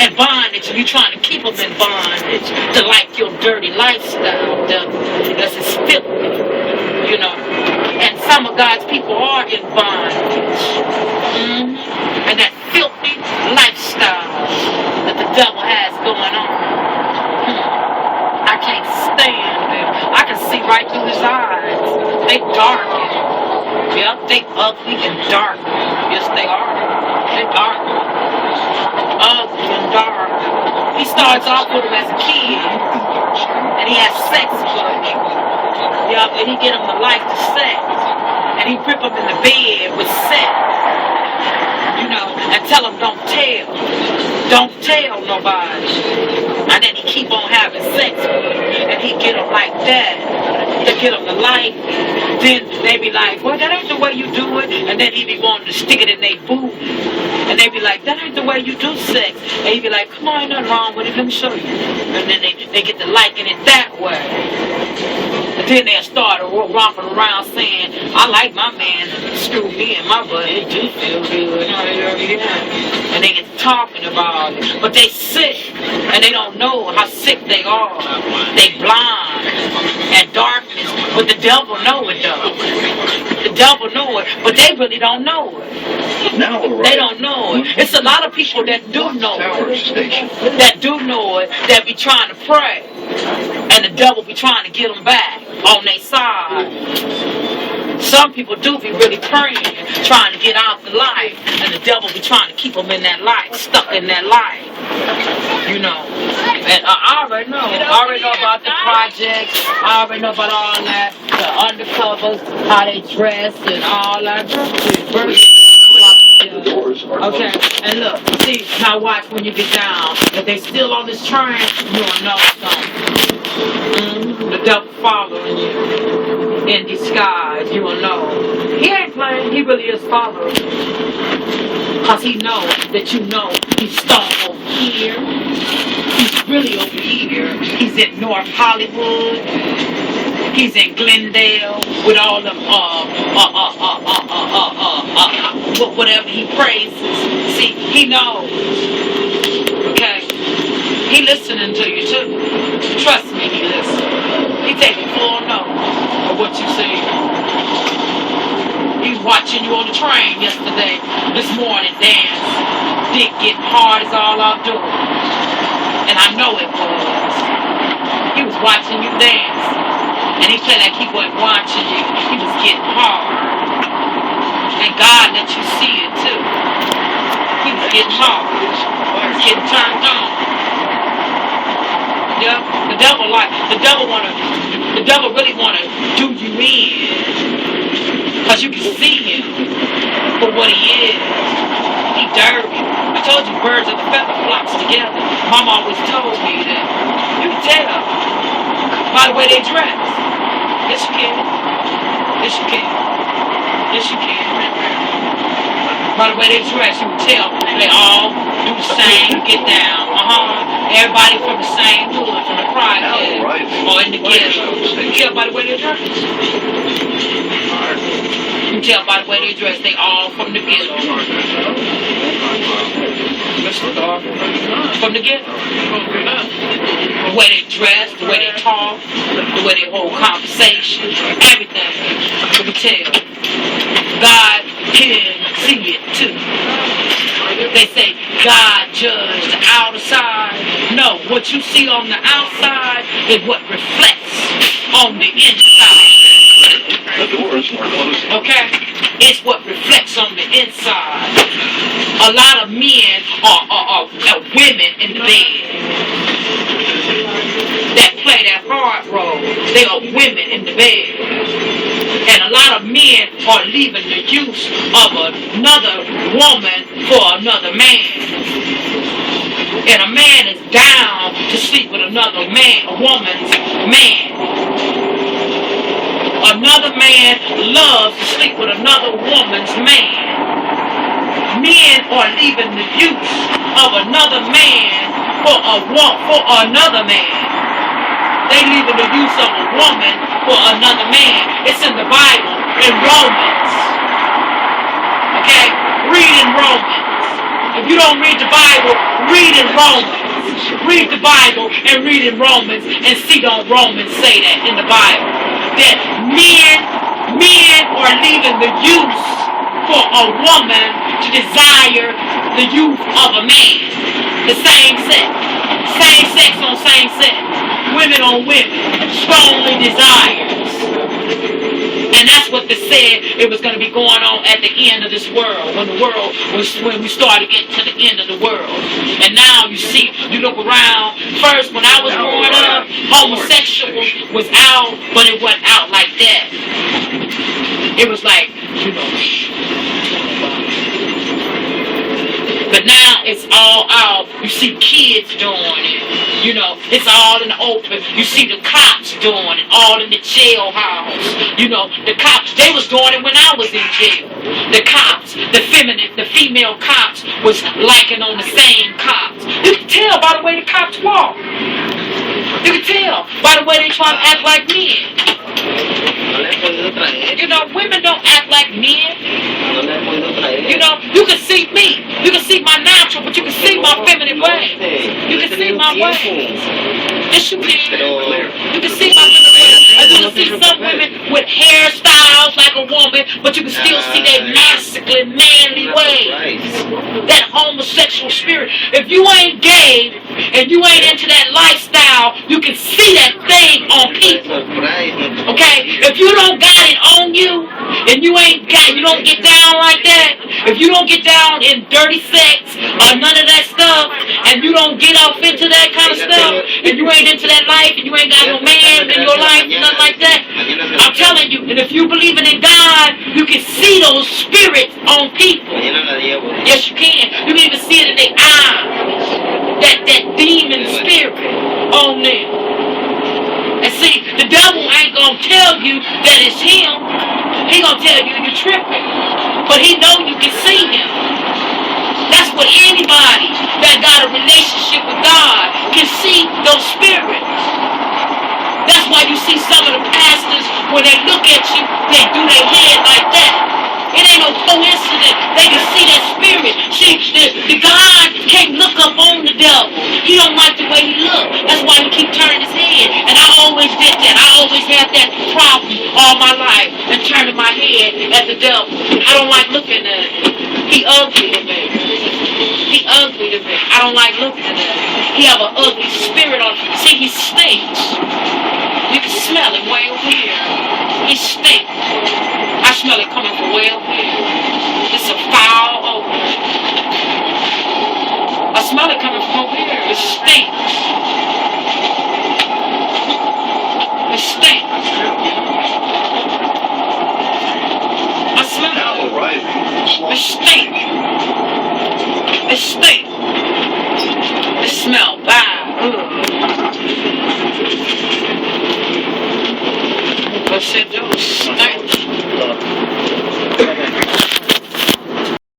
and bondage. You're trying to keep them in bondage to like your dirty lifestyle, because it's filthy, you know. And some of God's people are in bondage. And that filthy lifestyle that the devil has going on. I can't stand them. I can see right through his eyes. They darken. Yep, they ugly and dark. Yes, they are. They're dark. Ugly and dark. He starts off with him as a kid, and he has sex with him. Yep, and he get him to like the sex, and he rip him in the bed with sex, you know, and tell him don't tell nobody, and then he keep on having sex with him, and he get him like that, to get him to like. Then they be like, well, that ain't the way you do it, and then he be wanting to stick it in their boot, and they be like, that ain't the way you do sex, and he be like, come on, ain't nothing wrong with it, let me show you, and then they get to liking it that way. And then they'll start romping around saying, I like my man to screw me in my butt, it do feel good, and they get talking about it, but they sick, and they don't know how sick they are. They blind and darkness, but the devil know it though. The devil know it, but they really don't know it. Now, they don't know it. It's a lot of people that do know it, that do know it, that be trying to pray, and the devil be trying to get them back on their side. Some people do be really praying, trying to get out the life, and the devil be trying to keep them in that life, stuck in that life, you know. And I already know. I already know about the projects. I already know about all that, the undercovers, how they dress, and all that. Okay, and look, see, now watch when you get down. If they still on this train, you'll know something. The devil following you in disguise, you will know. He ain't playing, he really is following. Because he knows that you know he's stone over here. He's really over here. He's in North Hollywood. He's in Glendale with all them whatever he praises. See, he knows. Okay? He listening to you too. Trust me, he listens. He taking full note of what you say. He was watching you on the train yesterday, this morning, dance. Dick getting hard is all I'm doing. And I know it was. He was watching you dance. And he said like he wasn't watching you. He was getting hard. And God let you see it too. He was getting hard. He was getting turned on. Yeah, the devil really wanna do you in. Cause you can see him for what he is. He dirty. I told you birds of the feather flocks together. Mama always told me that. You can tell by the way they dress. Yes you can. Yes you can. Yes you can. By the way they dress, you can tell they all do the same, get down. Everybody from the same hood, from the project, or in the ghetto. You can tell by the way they dress. You can tell by the way they dress, they all from the ghetto. From the ghetto. The way they dress, the way they talk, the way they hold conversation, everything. You can tell. God can see it too. They say God judged the outside. No, what you see on the outside is what reflects on the inside. The doors are closing. Okay? It's what reflects on the inside. A lot of men are women in the bed that play that hard role. They are women in the bed. And a lot of men are leaving the use of another woman for another man. And a man is down to sleep with another man, a woman's man. Another man loves to sleep with another woman's man. Men are leaving the use of another man for another man. They leaving the use of a woman for another man. It's in the Bible, in Romans. Okay? Read in Romans. If you don't read the Bible, read in Romans. Read the Bible and read in Romans and see don't Romans say that in the Bible. That men are leaving the youth for a woman to desire the youth of a man. The same sex. Same sex on same sex. Women on women. Strongly desires. And that's what they said it was going to be going on at the end of this world. When we started getting to the end of the world. And now you see, you look around. First, when I was growing up, homosexual was out, but it wasn't out like that. It was like, you know. But now it's all out. You see kids doing it. You know, it's all in the open. You see the cops doing it, all in the jailhouse. You know, the cops, they was doing it when I was in jail. The cops, the female cops was liking on the same cops. You can tell by the way the cops walk. You can tell by the way they try to act like men. You know, women don't act like men. You know, you can see me. You can see my natural, but you can see my feminine way. You can see my way. Yes, you can. You can see my feminine way. And you can see some women with hairstyles like a woman, but you can still see that masculine, manly way. That homosexual spirit. If you ain't gay and you ain't into that lifestyle, you can see that thing on people. Okay? If you don't got it on you, and you don't get down like that, if you don't get down in dirty sex or none of that stuff, and you don't get off into that kind of stuff, and you ain't into that life, and you ain't got no man in your life, nothing like that, I'm telling you, and if you believing in God, you can see those spirits on people. Yes, you can. You can even see it in their eyes. That demon spirit on them. And see, the devil ain't gonna tell you that it's him. He gonna tell you you're tripping. But he know you can see him. That's what anybody that got a relationship with God can see those spirits. That's why you see some of the pastors, when they look at you, they do their head like that. It ain't no coincidence. They can see that spirit. See, the God can't look up on the devil. He don't like the way he look. That's why he keep turning his head. And I always did that. I always had that problem all my life and turning my head at the devil. I don't like looking at him. He ugly to me. He ugly to me. I don't like looking at him. He have an ugly spirit on him. See, he stinks. You can smell him way over here. He stinks. I smell it coming from way over here. It's a foul odor. I smell it coming from over here. It stinks.